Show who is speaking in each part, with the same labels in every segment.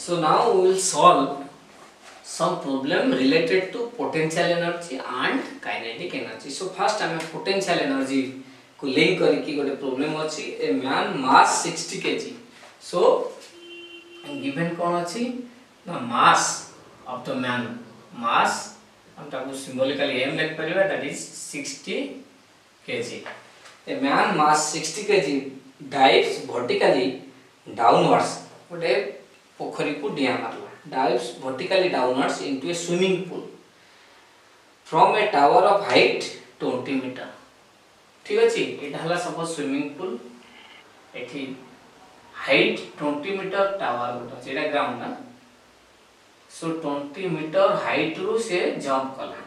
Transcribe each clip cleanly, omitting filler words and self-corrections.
Speaker 1: So now we will solve some problem related to potential energy and kinetic energy. So first I am potential energy को link करके गोटे problem अछि a man mass 60 kg. So given कौन अछि ना mass of the man mass हम ताको symbolically m लिख परिबा that is 60 kg. A man mass 60 kg dives vertically downwards. गोटे पोखरी को डिया मारला dives vertically downwards into a swimming pool from a tower of height 20 meter. ठीक अछि एटा हला सपोज स्विमिंग पूल एठी हाइट 20 मीटर टावर गोटा जेटा ग्राउंड ना सो 20 मीटर हाइट रु से जंप कला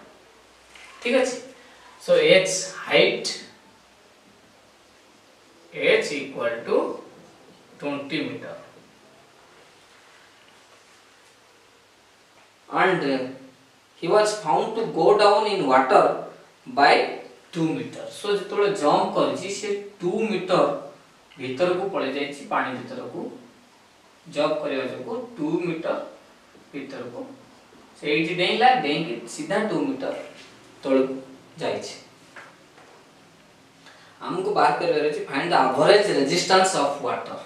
Speaker 1: ठीक अछि so h height h equal to 20 metre and he was found to go down in water by 2 meter. So जेतोले jump करछि से 2 मीटर भीतर को पळे जाय छि पानी भीतर को जंप करबा जो 2 मीटर भीतर को से एठी डेइला डेंग सीधा 2 मीटर तळ जाय छि हमको बात करबा छि find the average resistance of water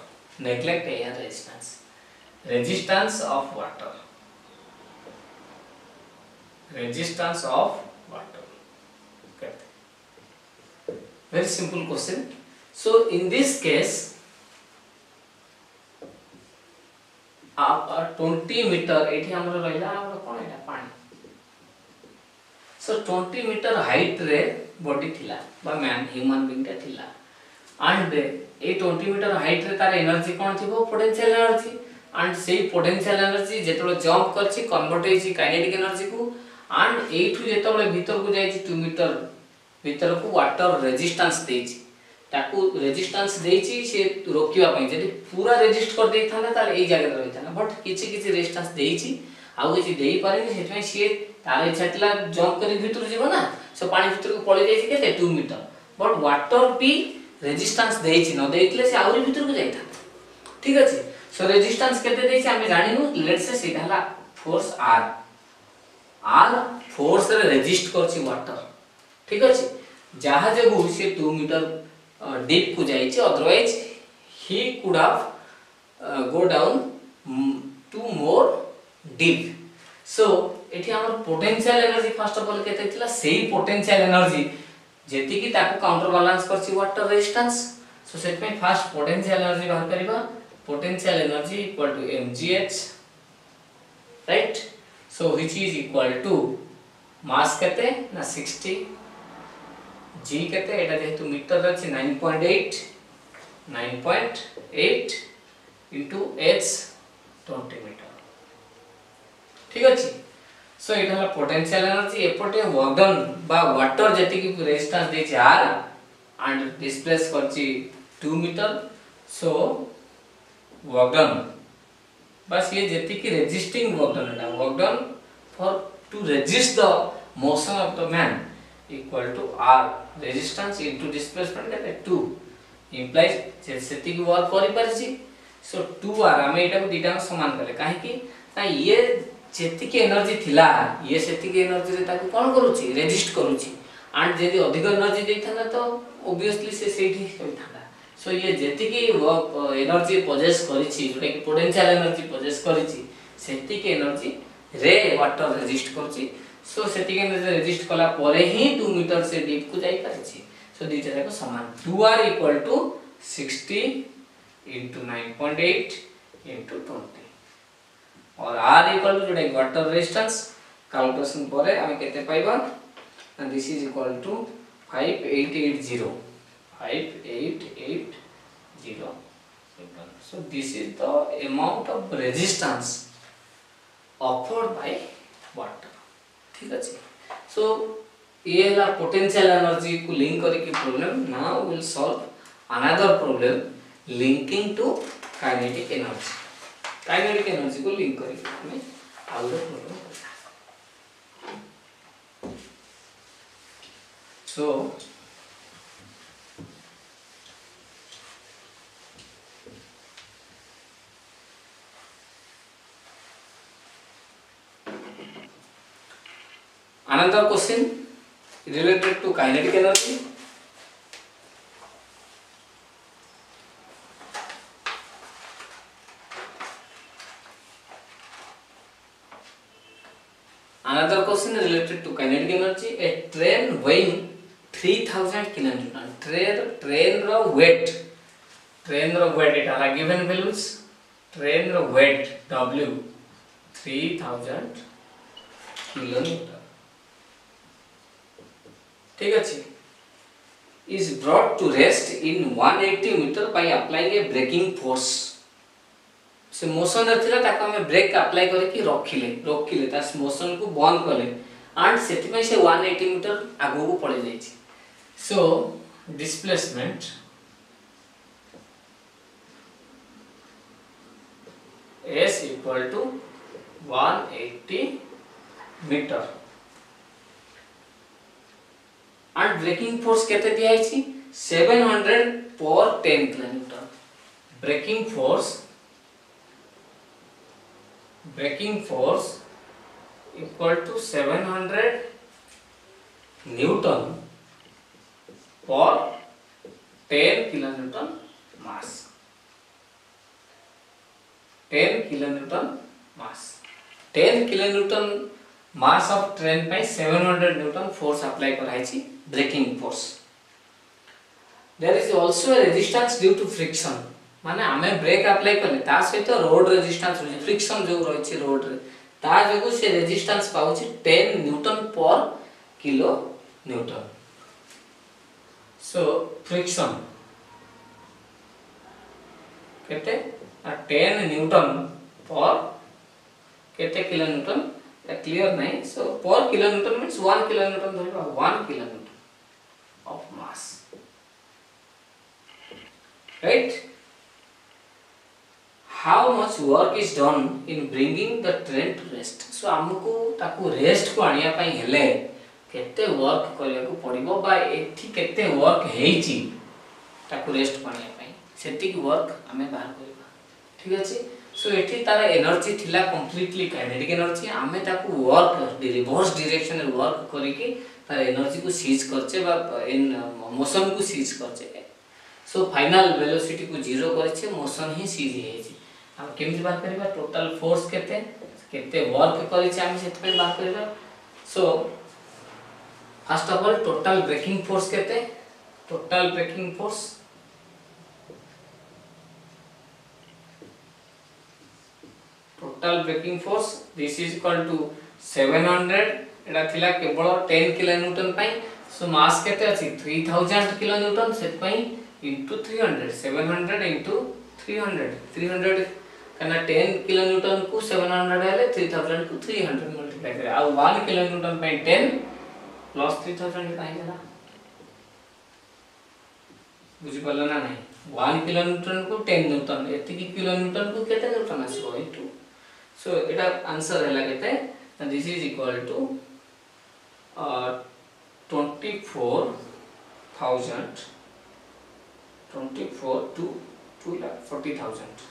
Speaker 1: neglect air resistance of water resistance of water. Okay. Very simple question. So in this case आप 20 मीटर एठी हमर रहला हमर कोन एटा पानी सो 20 मीटर हाइट रे बॉडी थिला बा मैन ह्यूमन बीइंग ता थिला एंड ए 20 मीटर हाइट रे तार एनर्जी कोन थिबो पोटेंशियल एनर्जी एंड सेही पोटेंशियल एनर्जी जेतलो जंप करछि कन्वर्ट होइछि काइनेटिक एनर्जी को एंड एठु जेतबले भीतर को जाई 2 मीटर भीतर को वाटर रेजिस्टेंस देछि ताकू रेजिस्टेंस देछि से रोकिबा पई जदी पूरा रेजिस्ट कर देई थाना ताले एई जगह रहि थाना बट किछि किछि रेजिस्टेंस देछि आउ किछि देई पारेनी सेतमे से ताले छटला जंप करी भीतर जीव ना सो पानी भीतर को पळे जाई केते 2 मीटर बट वाटर भी रेजिस्टेंस देछि न देइतले से आउरी भीतर को जाई था ठीक अछि सो रेजिस्टेंस केते देछि हमें जानिनु लेट्स से सीधा ला फोर्स आर फोर्स रे रेजिस्ट करछि वाटर ठीक अछि जहाज को से 2 मीटर डीप को जाई छि otherwise he could have go down to more deep so एठी हमर potential energy first of all केते थिला सेही पोटेंशियल एनर्जी जेति की ताको काउंटर बैलेंस करछि वाटर रेजिस्टेंस सो सेट में फर्स्ट पोटेंशियल एनर्जी बाहर करबा potential energy equal to mgh right so which is equal to mass kete na 60 g kete eta jehetu meter अछि 9.8 into h 20 meter ठीक अछि so eta la potential energy एपटे work done बा water जेति की resistance दे छै r and displace करछि 2 meter so work done बस ये जेति की रेजिस्टिंग वर्क डन है work done for to resist the motion of the man equal to r resistance into displacement केते 2 इंप्लाइज जे सेति की वर्क करि परछि सो 2r हमें एटा को दीटा समान करले काहे कि ना ये जेति की एनर्जी थिला ये सेति की एनर्जी रे ताको कोन करूछि रेजिस्ट करूछि एंड जेति अधिक एनर्जी देथना तो ऑब्वियसली से सेठी होइथाना सो ये जेति की एनर्जी पोजेस करिछि जोटा की पोटेंशियल एनर्जी पोजेस करिछि सेति की एनर्जी रे वाटर रेजिस्ट करछि सो सेति की एनर्जी रेजिस्ट कला परे ही 2 मीटर से डीप को जाई परछि सो दीटा जाको समान 2r equal to 60 into 9.8 into 20 और r इक्वल टू जोटा वाटर रेजिस्टेंस कैलकुलेशन परे हम केते पाइबा and this is equal to 5880 so this is the amount of resistance offered by water ठीक अछि so ये ला potential energy को link करके problem now we will solve another problem linking to kinetic energy को link करके हमें आगे problem करना so Another question related to kinetic energy. Another question related to kinetic energy. A train weighing 3000 kilonewton. Train ro weight. Train ro weight it are given values. Train ro weight W 3000 kilonewton. ठीक अच्छे. Is brought to rest in 180 meter by applying a braking force. से motion रथिला ताको हमें break apply करे कि रोकिले ता motion को बंद करले एंड सेति में से 180 मीटर आगो को पड़े जाई छी. So displacement s equal to 180 metre and braking force केते दिया छी 700 पर 10 kilometre. braking force equal to 700 Newton per 10 kilonewton mass. 10 kilonewton mass. 10 kilonewton mass of train by 700 Newton force apply कराई छी braking force. There is also a resistance due to friction. माने आमे break apply करले ता सहित road resistance होछि friction जो रहै छै रोड रे ता जगो से रेजिस्टेंस पाउ छै 10 न्यूटन पर किलो न्यूटन. सो फ्रिक्शन केते 10 न्यूटन पर केते किलो न्यूटन क्लियर नहीं. So per kilo newton means 1 kilo newton धरिबा 1 kilo newton of mass, right. How much work is done in bringing the train to rest? So हमको ताकू rest को आनिया पाई हेले केते वर्क करिया को पड़िबो बा एठी केते वर्क हेची ताकू रेस्ट को आनिया पाई सेति की वर्क हमें बाहर करबा. ठीक अछि. सो एठी तार एनर्जी थिला कंप्लीटली काइनेटिक एनर्जी हमें ताकू वर्क रिवर्स डायरेक्शन रे वर्क करी के तार एनर्जी को सीज करछे बा इन मोशन को सीज करछे. सो फाइनल वेलोसिटी को जीरो करछे मोशन ही सीज हेची. हम केमति बात करबा टोटल फोर्स केते वर्क करि छै हम सेत पे बात करबा. So first of all total breaking force केते total breaking force this is equal to 700 एटा थिला केवल 10 किलो न्यूटन पई. सो मास केते अछि 3000 किलो न्यूटन सेत पई इनटू 300 700 इनटू 300 कना 10 किलो न्यूटन को 700 हेले 3000 को 300 मल्टीप्लाई करे आ 1 किलो न्यूटन पे 10 प्लस 3000 काहे होला बुझि पल्ला ना नहीं. 1 किलो न्यूटन को 10 न्यूटन एति की किलो न्यूटन को केते न्यूटन आसो इनटू. सो एटा आंसर हैला केते this is equal to 24 to 2,40,000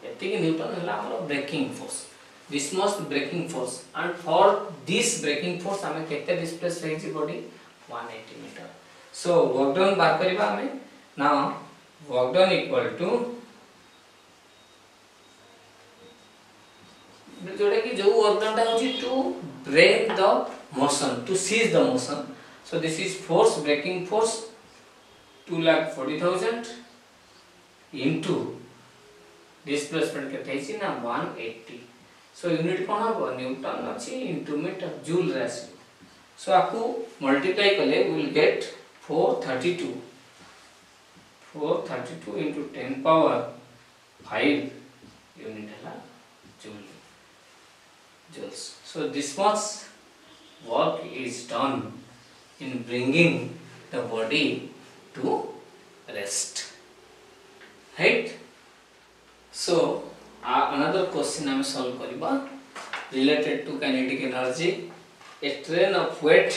Speaker 1: एतिक न्यूटन हला हमर breaking force. This must breaking force and for this breaking force हमें केते डिस्प्लेस रही छी body 180 metre. So work done बात करबा हमें now work done equal to जोड़े कि जो वर्क डन ता होची to break the motion to cease the motion. So this is force breaking force 2,40,000 into displacement के थैसी ना 180. सो यूनिट कोन हो न्यूटन अछि into metre joule ratio. So आपको मल्टीप्लाई करले we will get 432 into 10 power 5 unit हला joules. So this much work is done in bringing the body to rest, right? So another question I am solve kariba related to kinetic energy. A train of weight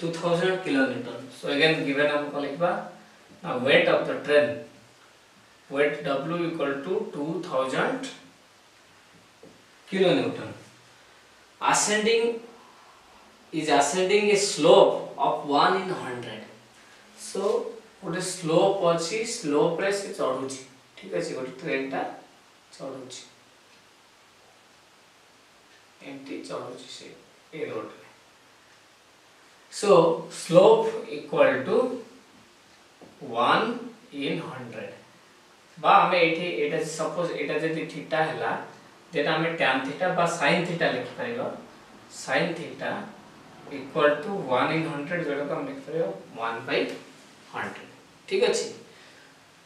Speaker 1: 2000 kilonewton. So again given हमको लिखबा weight of the train, weight W equal to 2000 kilonewton ascending is ascending a slope of 1 in 100. So गोटे slope अच्छी slope रे से चढ़ुची ठीक अछि गोटे train टा चढ़ुची एमटी चढ़ुची से ए रोड रे so slope equal to 1 in 100 बा हमें एठी एटा सपोज एटा जदी थीटा हैला देन हमें tan थीटा बा sin थीटा लिखि परिबा sin theta equal to 1 in 100 जोटा हम लिख परिबा 1/100 ठीक अछि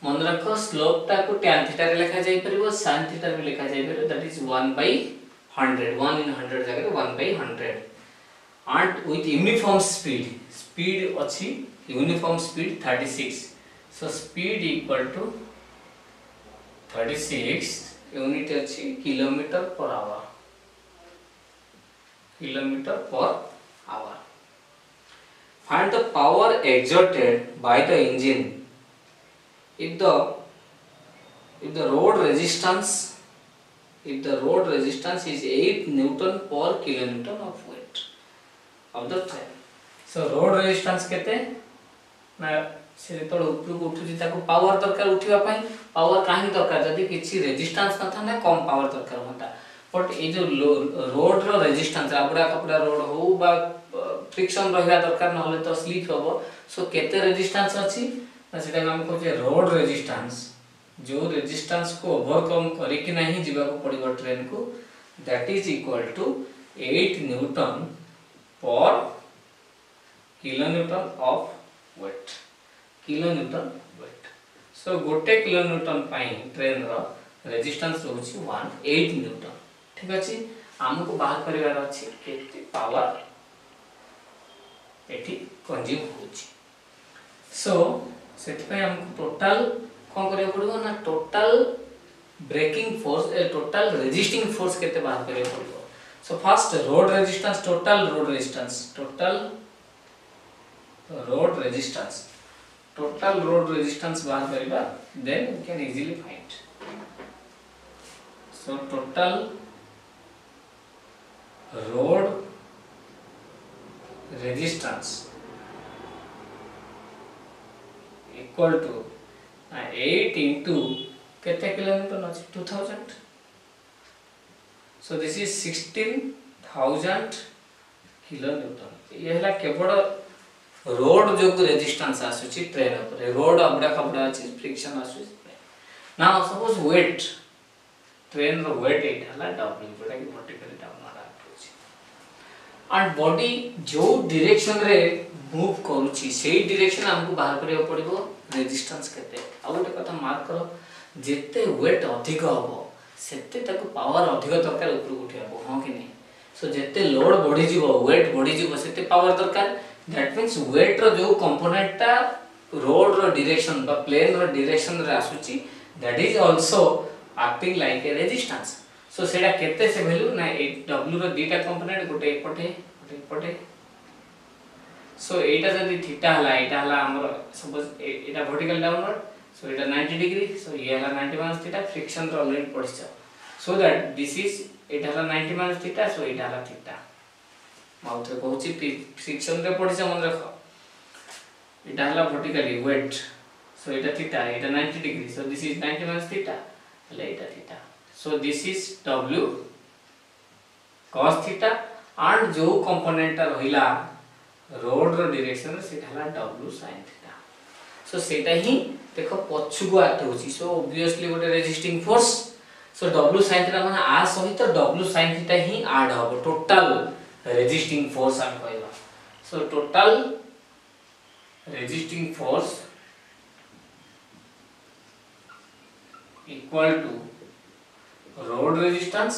Speaker 1: मन रखो स्लोप टा को tan थीटा रे लिखा जाई परिबो sin थीटा रे लिखा जाई परिबो दैट इज 1/100 1 in 100 जगह 1/100 and with uniform speed अछि uniform speed 36 so speed equal to 36 unit अछि kilometre per hour find the power exerted by the engine if the road resistance is 8 newton per kilometer of weight of the train so road resistance केते ना से तो ऊपर को उठुची ताको power दरकार उठिबा पई पावर काहे दरकार जदी किछि रेजिस्टेंस न था ना कम पावर दरकार होता बट ए जो रोड रो रेजिस्टेंस आबडा कपड़ा रोड हो बा फ्रिक्शन रहया दरकार न होले तो स्लिप होबो सो केते रेजिस्टेंस अछि ना सेटा हम कहै रोड रेजिस्टेंस जो रेजिस्टेंस को ओवरकम करी कि नहीं जीवा को पड़िबो ट्रेन को that is equal to 8 newton per kilometre of weight kilometre weight so गोटे किलोमीटर पाई ट्रेन रो रेजिस्टेंस होछि 8 न्यूटन ठीक अछि हमको बाहर परिवार अछि केते पावर एठी कंज्यूम होछि सो सेट पे हमको टोटल कोन करे पड़ो ना total breaking force total resisting force केते बाहर करे पड़ो so first road resistance total road resistance बाहर करिबा then we can easily find so total road resistance equal to 8 into केते किलोमीटर अछि 2000 so this is 16000 किलोमीटर ये हला केवल रोड जो रेजिस्टेंस आसुची ट्रेन ऊपर रोड अबडा खबडा अछि फ्रिक्शन आसुची नाउ सपोज वेट ट्रेन रो वेट एट हला w जोटा कि वर्टिकली डाउन वाला अछि एंड बॉडी जो डायरेक्शन रे मूव करूची सेही डायरेक्शन हमको बाहर करियो पड़िबो रेजिस्टेंस केते आ गोटे कथा मार्क करो जेते वेट अधिक होबो सेते ताको पावर अधिक दरकार ऊपर उठियाबो हां कि नहीं सो जेते लोड बढ़ी जीवो वेट बढ़ी जीवो सेते पावर दरकार दैट मींस वेट रो जो कंपोनेंट ता रोड रो डायरेक्शन बा प्लेन रो डायरेक्शन रे आसुची that is also acting like a resistance so सेडा केते से वैल्यू ना w रो दीटा कंपोनेंट गोटे एपटे सो एटा जदी थीटा हला हमर सपोज एटा वर्टिकल डाउनवर्ड सो एटा 90 डिग्री सो ये हला 90 माइनस थीटा फ्रिक्शन रो ऑलरेडी पड़छ सो दैट दिस इज एटा हला 90 माइनस थीटा सो एटा हला थीटा माउथ रे कहूची फ्रिक्शन रे पड़छ मन रखो एटा हला vertically wait so Etah theta Etah 90 degree so this is 90 minus theta हला एटा theta so this is w cos theta and जो कंपोनेंट रहिला रोड रो डायरेक्शन रे सेटा हला w sin थीटा सो सेटा ही देखो पछु को आते होची सो ऑब्वियसली गोटे resisting force so w sin theta माने आ सहित w sin थीटा ही ऐड होबो टोटल रेजिस्टिंग फोर्स हम कहबा so total resisting force equal to road resistance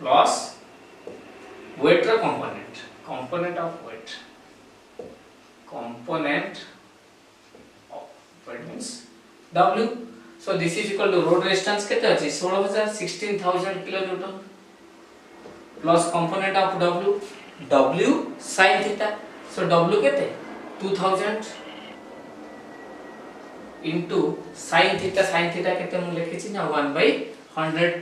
Speaker 1: plus weight रो component of weight means w so this is equal to road resistance केते अछि 16000 kilonewton plus component of w sin theta so w केते 2000 into sin theta केते हम लिखि छी ना 1/100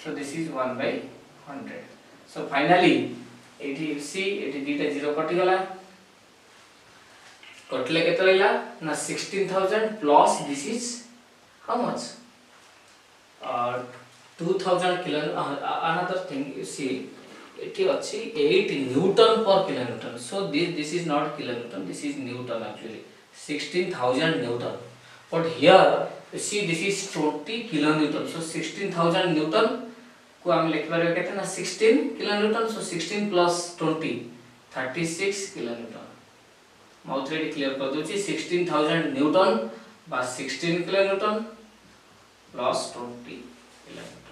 Speaker 1: so this is 1/100. so finally एठी सी एठी दीटा जीरो कटि गला कटले केते रहला ना 16000 plus this is how much 2000 kilo another thing you see एठी अछि 8 newton per kilometre so this is not kilonewton this is newton actually 16000 newton but here you see this is 20 kilonewton so 16000 newton को हम लिख पारे केते ना 16 kilonewton सो 16 plus 20 36 kilonewton मैं already clear कर दोची 16000 न्यूटन बा 16 किलोन्यूटन प्लस 20 किलोन्यूटन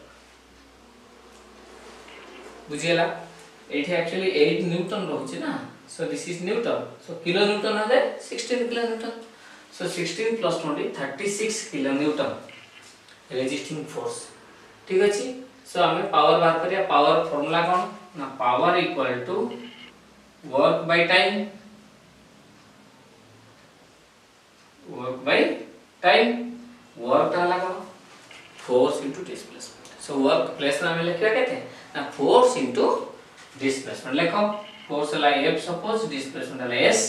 Speaker 1: बुझियला एठी एक्चुअली 8 न्यूटन रहउची ना सो this is newton so kilonewton है 16 किलोन्यूटन सो 16 प्लस 20 36 किलोन्यूटन रेजिस्टिंग फोर्स ठीक अछि सो हमें पावर बात करिया पावर फार्मूला कौन ना power equal to work by time work डाला कौन force into displacement so work place में हमें लिखिया कहते ना फोर्स इनटू डिस्प्लेसमेंट लिखो फोर्स ला F सपोज डिस्प्लेसमेंट ला S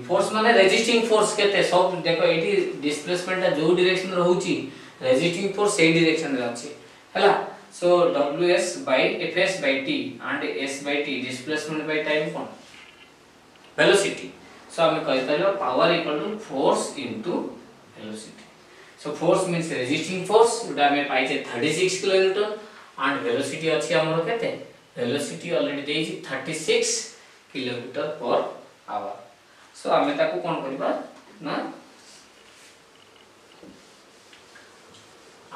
Speaker 1: फोर्स माने रेजिस्टिंग फोर्स कहते सब देखो एठी डिस्प्लेसमेंट जो डायरेक्शन रहउची रेजिस्टिंग फोर्स सही डायरेक्शन रे अछि हला so ws by fs by t and s by t displacement by time कौन velocity so हमें कहि परियो power equal to force into velocity so force means resisting force उडा हमें पाइ छै 36 किलोन्यूटन and velocity अछि हमर केते velocity already देइ छै 36 किलोमीटर पर आवर so हमें ताको कोन करबा ना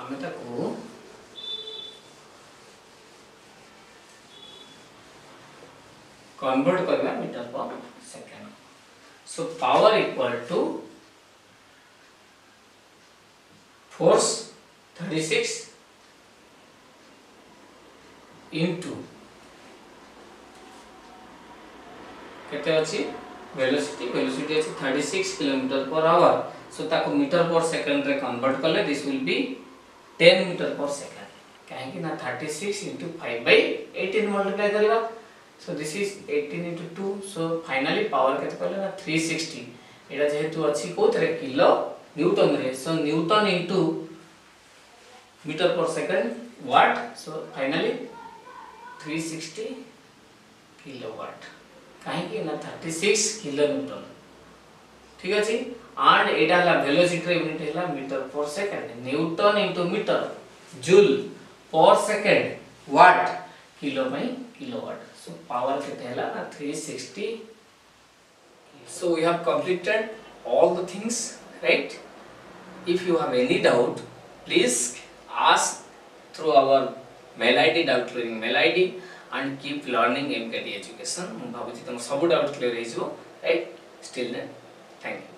Speaker 1: हमें ताको convert करबा metre per second so power equal to force 36 into केते अछि वेलोसिटी अछि 36 किलोमीटर पर आवर so ताको मीटर पर सेकंड रे कन्वर्ट करले this will be 10 metre per second काहे कि ना 36 into 5/18 मल्टीप्लाई करबा so this is 18 into 2 so finally power केते कहले ना 360 एटा जेहेतु अछि कोथरे किलो न्यूटन रे so newton into metre per second watt so finally 360 kilowatt काहे कि ना 36 किलोमीटर ठीक अछि and एटा ला वेलोसिटी रे यूनिट हैला metre per second newton into metre joule per second watt kilo by kilowatt so power केते हैला ना 360 so we have completed all the things right if you have any doubt please ask through our mail id doubt clearing mail id and keep learning MKT education mu bhabuchi tom sabu doubt clear hejibo right still then thank you